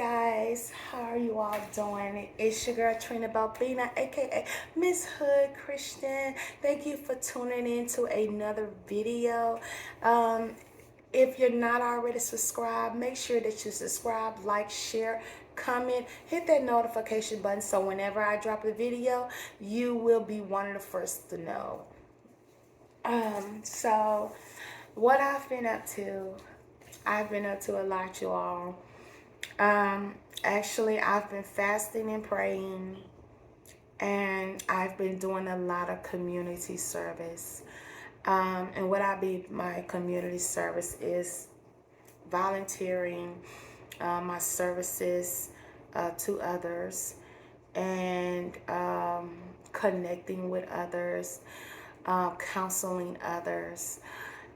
guys, how are you all doing? It's your girl Trina Balbina, aka Miss Hood Christian. Thank you for tuning in to another video. Um, if you're not already subscribed, make sure that you subscribe, like, share, comment, hit that notification button so whenever I drop a video, you will be one of the first to know. So what I've been up to a lot, you all. Actually, I've been fasting and praying, and I've been doing a lot of community service. And what I be my community service is volunteering my services to others and connecting with others, counseling others.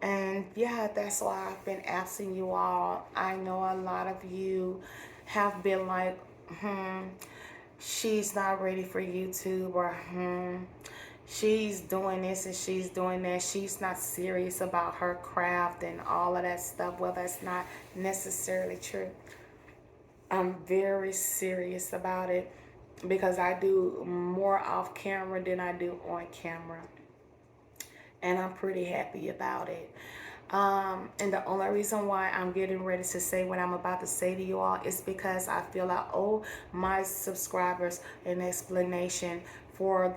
And yeah, that's why I've been asking you all. I know a lot of you have been like, she's not ready for YouTube, or she's doing this and she's doing that. She's not serious about her craft and all of that stuff. Well, that's not necessarily true. I'm very serious about it because I do more off camera than I do on camera. And I'm pretty happy about it. And the only reason why I'm getting ready to say what I'm about to say to you all is because I feel I owe my subscribers an explanation for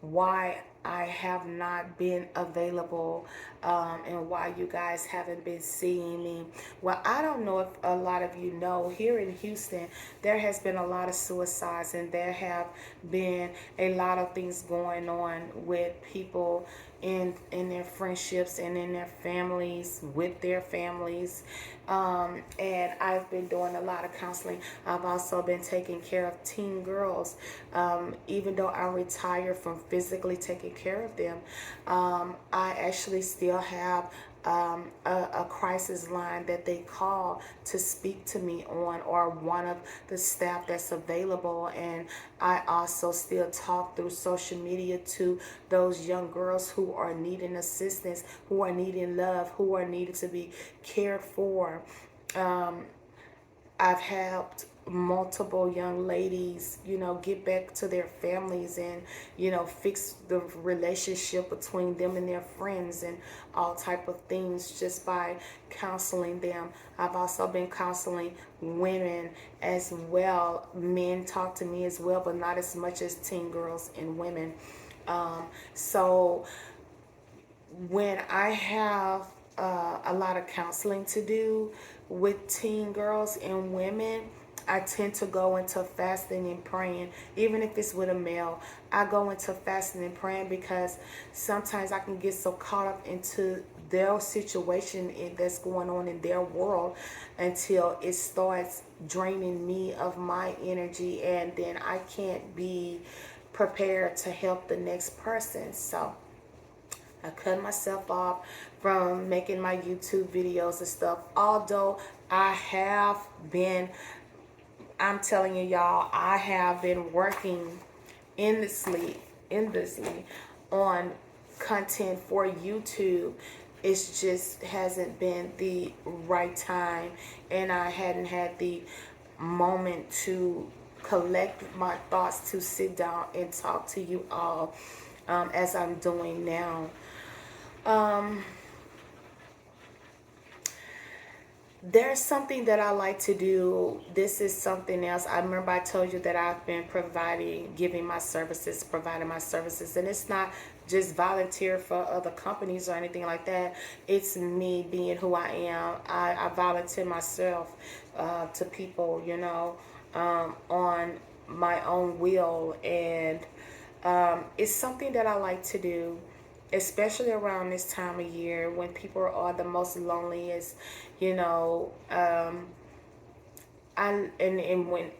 why I have not been available, and why you guys haven't been seeing me. Well, I don't know if a lot of you know, here in Houston, there has been a lot of suicides, and there have been a lot of things going on with people in their friendships and in their families, with their families. And I've been doing a lot of counseling. I've also been taking care of teen girls. Even though I retired from physically taking care of them, I actually still have a crisis line that they call to speak to me on, or one of the staff that's available. And I also still talk through social media to those young girls who are needing assistance, who are needing love, who are needing to be cared for. I've helped multiple young ladies, get back to their families, and, fix the relationship between them and their friends, and all type of things, just by counseling them. I've also been counseling women as well. Men talk to me as well, but not as much as teen girls and women. So when I have a lot of counseling to do with teen girls and women, I tend to go into fasting and praying. Even if it's with a male, I go into fasting and praying because sometimes I can get so caught up into their situation that's going on in their world until it starts draining me of my energy, and then I can't be prepared to help the next person. So I cut myself off from making my YouTube videos and stuff. Although I have been, I'm telling you, y'all, I have been working endlessly on content for YouTube. It's just hasn't been the right time, and I hadn't had the moment to collect my thoughts to sit down and talk to you all, as I'm doing now. There's something that I like to do. This is something else. I remember I told you that I've been providing my services, and it's not just volunteer for other companies or anything like that. It's me being who I am. I volunteer myself to people, on my own will, and it's something that I like to do, especially around this time of year when people are the most loneliest, and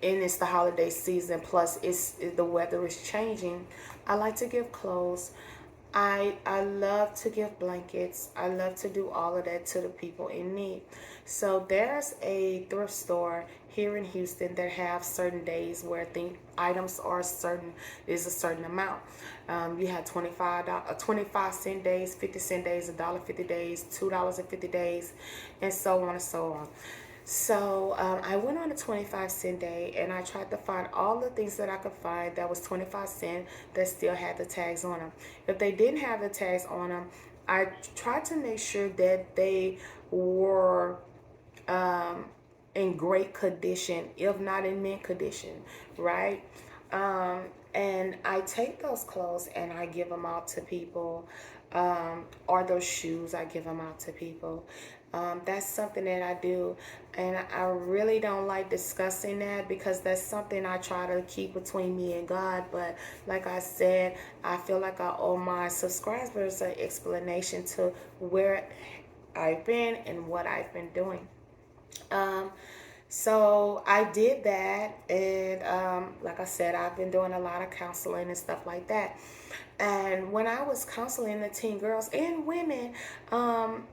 it's the holiday season, plus the weather is changing. I like to give clothes. I love to give blankets. I love to do all of that to the people in need. So there's a thrift store here in Houston that have certain days where items are is a certain amount. You have 25-cent days, 50-cent days, $1.50 days, $2.50 days, and so on and so on. So I went on a 25-cent day and I tried to find all the things that I could find that was 25 cents that still had the tags on them. If they didn't have the tags on them, I tried to make sure that they were um, in great condition, if not in mint condition, right? Um, and I take those clothes and I give them out to people, or those shoes, I give them out to people. That's something that I do, and I really don't like discussing that because that's something I try to keep between me and God. But like I said, I feel like I owe my subscribers an explanation to where I've been and what I've been doing. Um, so I did that, and like I said, I've been doing a lot of counseling and stuff like that. And when I was counseling the teen girls and women, um,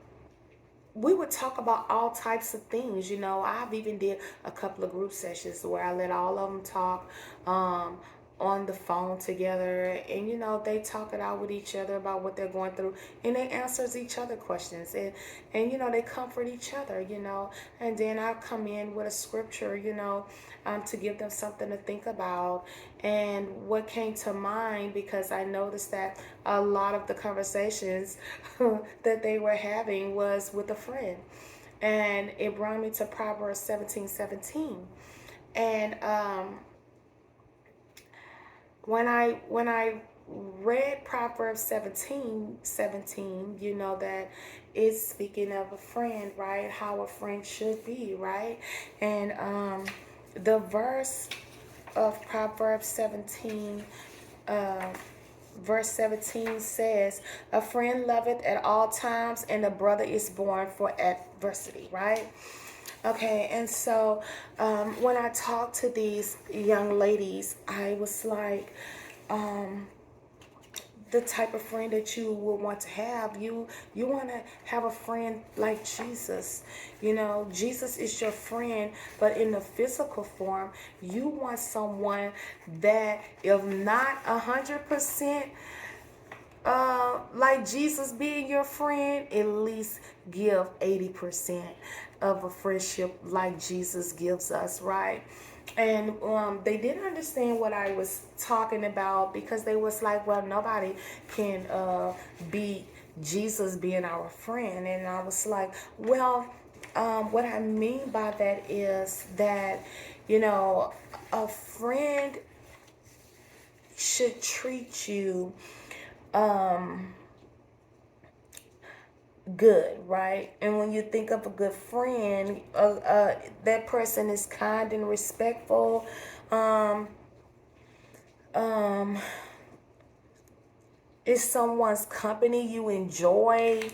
we would talk about all types of things. I've even did a couple of group sessions where I let all of them talk um, on the phone together, and they talk it out with each other about what they're going through, and they answers each other questions, and they comfort each other, and then I come in with a scripture, to give them something to think about. And what came to mind, because I noticed that a lot of the conversations that they were having was with a friend, and it brought me to Proverbs 17:17. And when I read Proverbs 17:17, that it's speaking of a friend, right? How a friend should be, right? And the verse of Proverbs 17, uh, verse 17 says, "A friend loveth at all times, and a brother is born for adversity," right? Okay, and so when I talked to these young ladies, I was like, um, the type of friend that you will want to have. You want to have a friend like Jesus. Jesus is your friend, but in the physical form, you want someone that, if not 100% like Jesus being your friend, at least give 80% of a friendship like Jesus gives us, right? And they didn't understand what I was talking about, because they was like, well, nobody can beat Jesus being our friend. And I was like, well, what I mean by that is that, a friend should treat you um good, right? And when you think of a good friend, that person is kind and respectful. um um is someone's company you enjoy.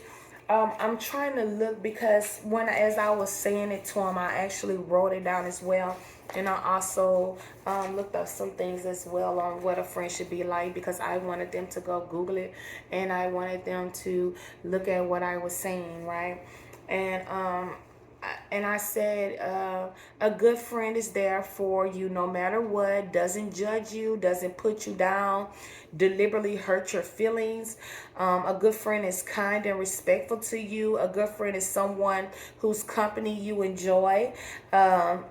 I'm trying to look, because as I was saying it to him, I actually wrote it down as well. And I also looked up some things as well on what a friend should be like, because I wanted them to go Google it, and I wanted them to look at what I was saying, right? And I said, a good friend is there for you no matter what, doesn't judge you, doesn't put you down, deliberately hurt your feelings. A good friend is kind and respectful to you. A good friend is someone whose company you enjoy,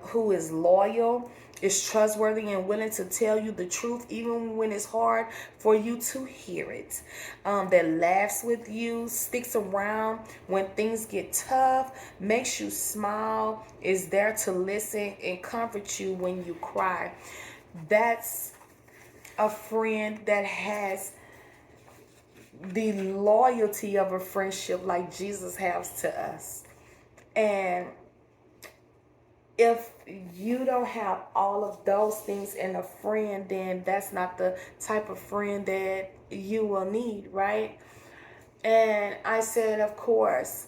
who is loyal, is trustworthy, and willing to tell you the truth even when it's hard for you to hear it. That laughs with you, sticks around when things get tough, makes you smile, is there to listen and comfort you when you cry. That's a friend that has the loyalty of a friendship like Jesus has to us. And if you don't have all of those things in a friend, then that's not the type of friend that you will need, right? And I said, of course,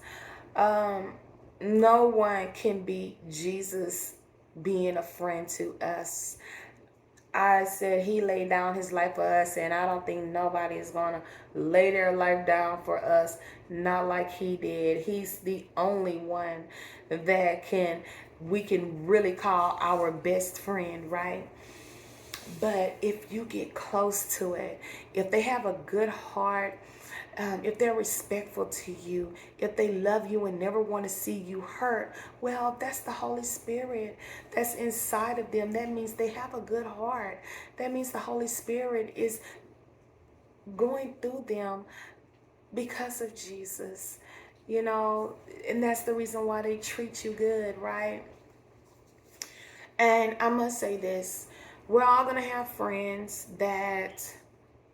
no one can beat Jesus being a friend to us. I said he laid down his life for us, and I don't think nobody is going to lay their life down for us, not like he did. He's the only one that we can really call our best friend, right? But if you get close to it, if they have a good heart, if they're respectful to you, if they love you and never want to see you hurt, well, that's the Holy Spirit that's inside of them. That means they have a good heart. That means the Holy Spirit is going through them because of Jesus, and that's the reason why they treat you good, right? And I must say this, we're all going to have friends that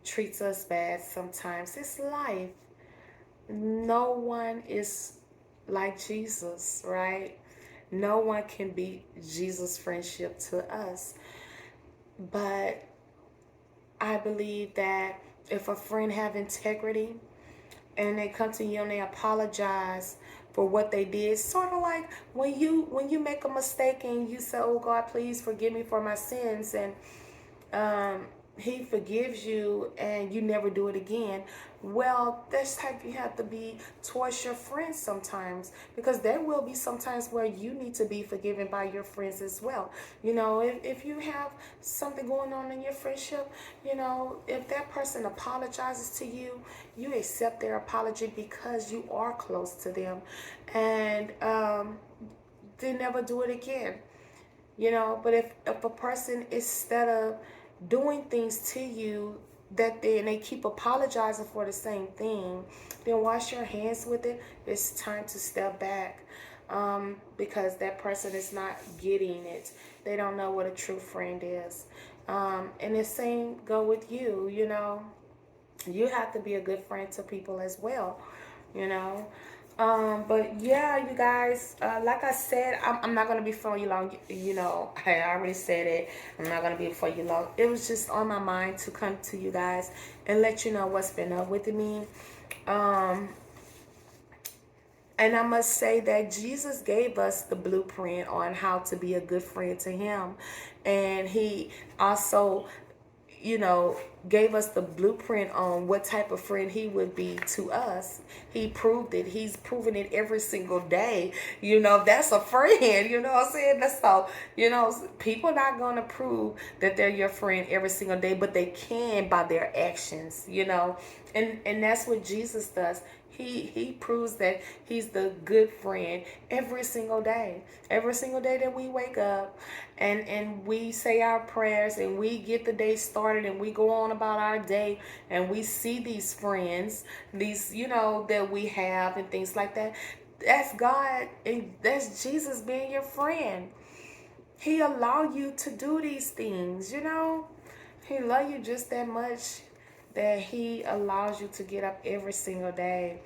treats us bad sometimes. It's life. No one is like Jesus, right? No one can beat Jesus' friendship to us. But I believe that if a friend have integrity and they come to you and they apologize for what they did, sort of like when you make a mistake and you say, "Oh God, please forgive me for my sins," and he forgives you and you never do it again. Well, that's type you have to be towards your friends sometimes, because there will be sometimes where you need to be forgiven by your friends as well. If you have something going on in your friendship, if that person apologizes to you, you accept their apology because you are close to them, and they never do it again. But if a person, instead of doing things to you that they keep apologizing for the same thing, then wash your hands with it. It's time to step back, because that person is not getting it. They don't know what a true friend is. And the same go with you. You have to be a good friend to people as well. you know but yeah, you guys, like I said, I'm not gonna be for you long. I already said it. I'm not gonna be for you long. It was just on my mind to come to you guys and let you know what's been up with me. um and I must say that Jesus gave us the blueprint on how to be a good friend to him, and he also, you know, gave us the blueprint on what type of friend he would be to us. He proved it. He's proven it every single day. That's a friend. You know what I'm saying? That's so, people not going to prove that they're your friend every single day, but they can by their actions, and that's what Jesus does. He proves that he's the good friend every single day. Every single day that we wake up and we say our prayers and we get the day started and we go on about our day and we see these friends, these, that we have and things like that. That's God, and that's Jesus being your friend. He allow you to do these things, He love you just that much that he allows you to get up every single day.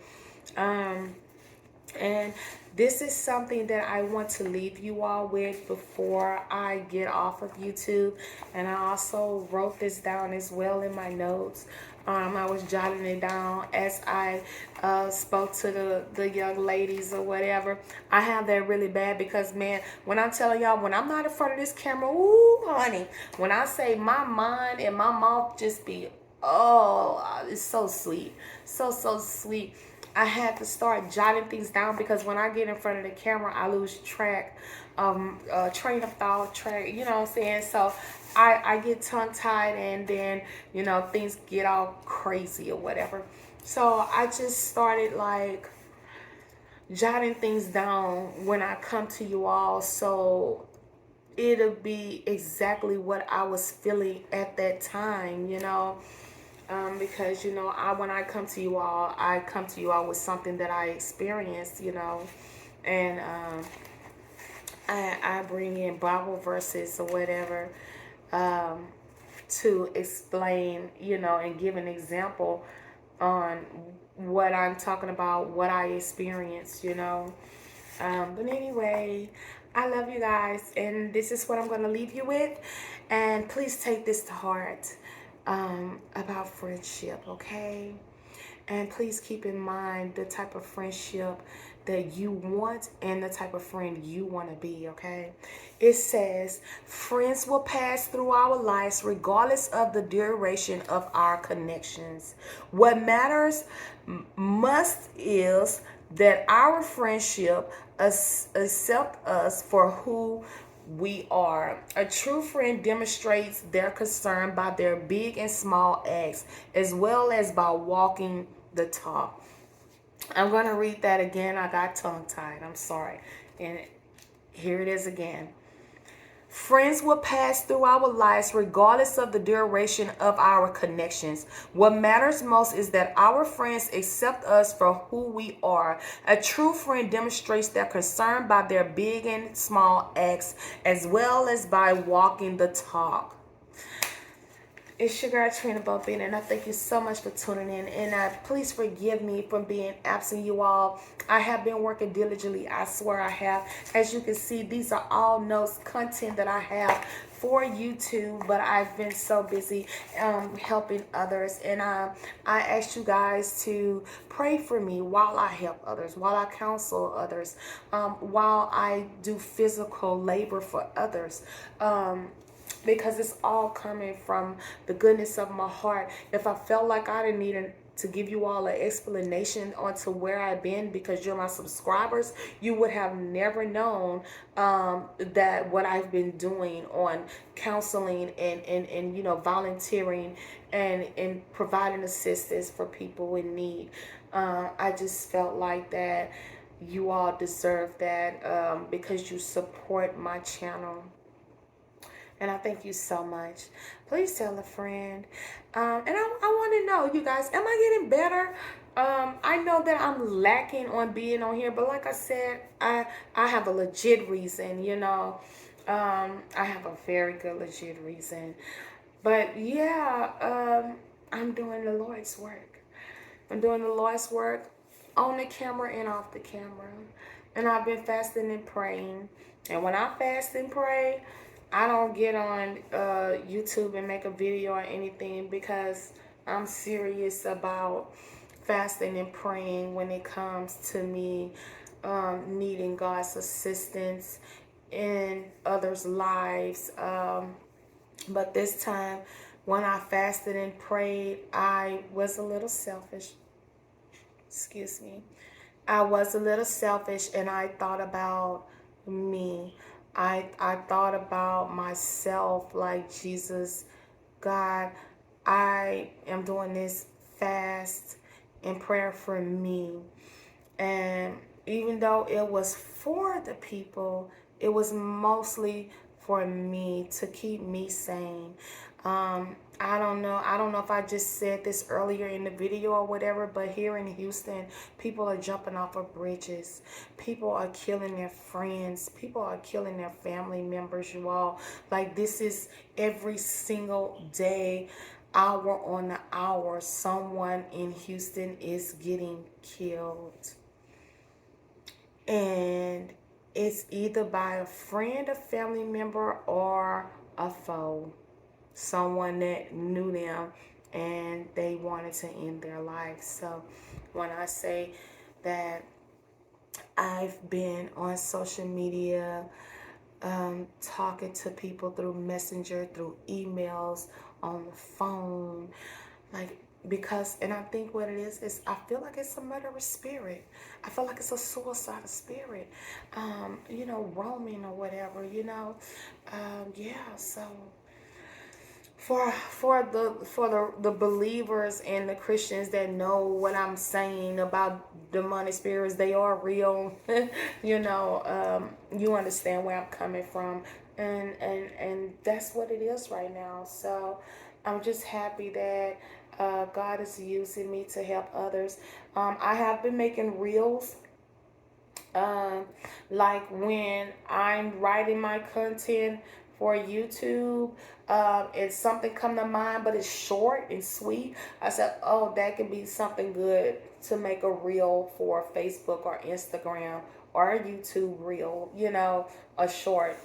Um, and this is something that I want to leave you all with before I get off of YouTube. And I also wrote this down as well in my notes. I was jotting it down as I spoke to the young ladies or whatever. I have that really bad because, man, when I'm telling y'all, when I'm not in front of this camera, ooh, honey, when I say my mind and my mouth just be, oh, it's so sweet. So sweet. I had to start jotting things down because when I get in front of the camera, I lose track, train of thought, track, you know what I'm saying? So I get tongue tied and then, things get all crazy or whatever. So I just started like jotting things down when I come to you all. So it'll be exactly what I was feeling at that time, because when I come to you all, I come to you all with something that I experienced, and I bring in Bible verses or whatever, to explain, and give an example on what I'm talking about, what I experienced, but anyway, I love you guys, and this is what I'm going to leave you with. And please take this to heart, about friendship, okay? And please keep in mind the type of friendship that you want and the type of friend you want to be, okay? It says, friends will pass through our lives regardless of the duration of our connections. What matters must is that our friendship accept us for who we are. A true friend demonstrates their concern by their big and small acts, as well as by walking the talk. I'm going to read that again. I got tongue-tied. I'm sorry. And here it is again. Friends will pass through our lives regardless of the duration of our connections. What matters most is that our friends accept us for who we are. A true friend demonstrates their concern by their big and small acts, as well as by walking the talk. It's your girl Trina Bobina, and I thank you so much for tuning in. And please forgive me for being absent, you all. I have been working diligently. I swear I have. As you can see, these are all notes, content that I have for YouTube, but I've been so busy helping others. And I ask you guys to pray for me while I help others, while I counsel others, while I do physical labor for others. Because it's all coming from the goodness of my heart. If I felt like I didn't need to give you all an explanation onto where I've been because you're my subscribers, you would have never known that what I've been doing on counseling and you know, volunteering and providing assistance for people in need. I just felt like that you all deserve that because you support my channel. And I thank you so much. Please tell a friend. And I want to know, you guys, am I getting better? I know that I'm lacking on being on here, but like I said, I have a legit reason, you know. I have a very good legit reason. But yeah, I'm doing the Lord's work. I'm doing the Lord's work on the camera and off the camera. And I've been fasting and praying. And when I fast and pray, I don't get on YouTube and make a video or anything because I'm serious about fasting and praying when it comes to me needing God's assistance in others' lives. But this time, when I fasted and prayed, I was a little selfish. Excuse me. I was a little selfish and I thought about me. I thought about myself, like, Jesus, God, I am doing this fast in prayer for me. And even though it was for the people, it was mostly for me, to keep me sane. I don't know if I just said this earlier in the video or whatever, but here in Houston, people are jumping off of bridges. People are killing their friends. People are killing their family members, you all. Like, this is every single day, hour on the hour, someone in Houston is getting killed. And it's either by a friend, a family member, or a foe. Someone that knew them and they wanted to end their life. So when I say that I've been on social media, talking to people through Messenger, through emails, on the phone, like, because, and I think what it is I feel like it's a murderous spirit. I feel like it's a suicidal spirit, you know, roaming or whatever, you know. Yeah, so for the believers and the Christians that know what I'm saying about demonic spirits, they are real. You know, you understand where I'm coming from, and that's what it is right now. So I'm just happy that God is using me to help others. I have been making reels. Like when I'm writing my content for YouTube, and something come to mind, but it's short and sweet, I said, oh, that could be something good to make a reel for Facebook or Instagram or a YouTube reel, you know, a short,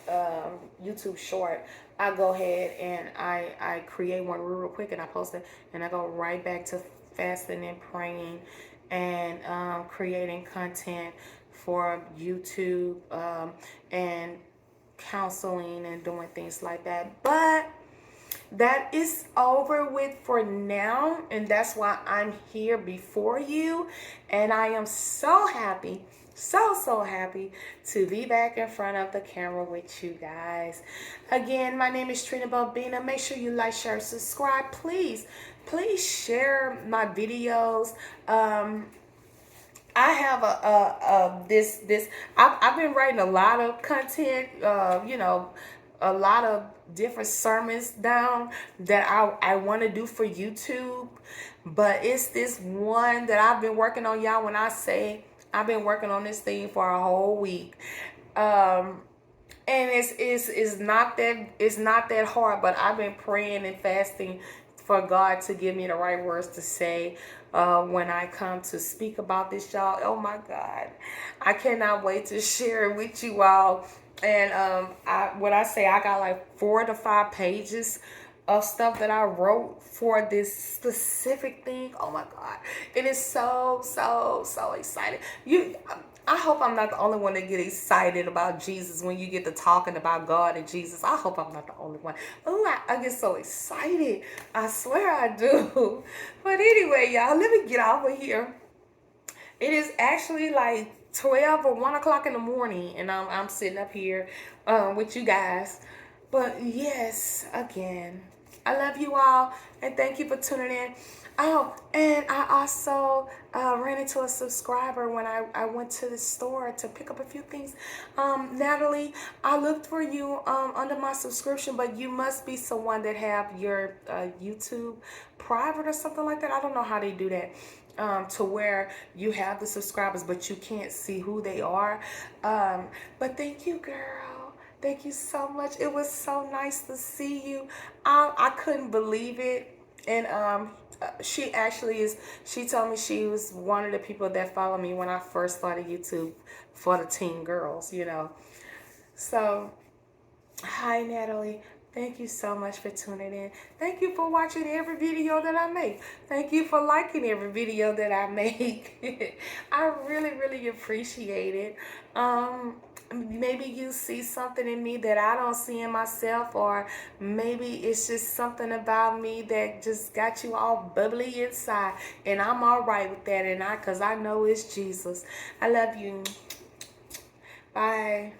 YouTube short. I go ahead and I create one real quick and I post it, and I go right back to fasting and praying and creating content for YouTube, and counseling and doing things like that. But that is over with for now, and that's why I'm here before you. And I am so happy, so happy to be back in front of the camera with you guys. Again, my name is Trina Bobina. Make sure you like, share, subscribe. Please share my videos. I have I've been writing a lot of content, a lot of different sermons down that I want to do for YouTube, but it's this one that I've been working on, y'all. When I say I've been working on this thing for a whole week, and it's not that hard, but I've been praying and fasting for God to give me the right words to say when I come to speak about this, y'all. Oh my God, I cannot wait to share it with you all. And I got like 4 to 5 pages of stuff that I wrote for this specific thing. Oh my God, it is so exciting. I hope I'm not the only one that get excited about Jesus when you get to talking about God and Jesus. I hope I'm not the only one. Oh, I get so excited. I swear I do. But anyway, y'all, let me get off of here. It is actually like 12 or 1 o'clock in the morning, and I'm sitting up here with you guys. But yes, again, I love you all, and thank you for tuning in. Oh, and I also ran into a subscriber when I went to the store to pick up a few things. Natalie, I looked for you under my subscription, but you must be someone that have your YouTube private or something like that. I don't know how they do that. To where you have the subscribers, but you can't see who they are. But thank you, girl. Thank you so much. It was so nice to see you. I couldn't believe it. And she actually is, she told me she was one of the people that followed me when I first started YouTube for the teen girls, So, hi, Natalie. Thank you so much for tuning in. Thank you for watching every video that I make. Thank you for liking every video that I make. I really appreciate it. Maybe you see something in me that I don't see in myself, or maybe it's just something about me that just got you all bubbly inside, and I'm all right with that, and because I know it's Jesus. I love you. Bye.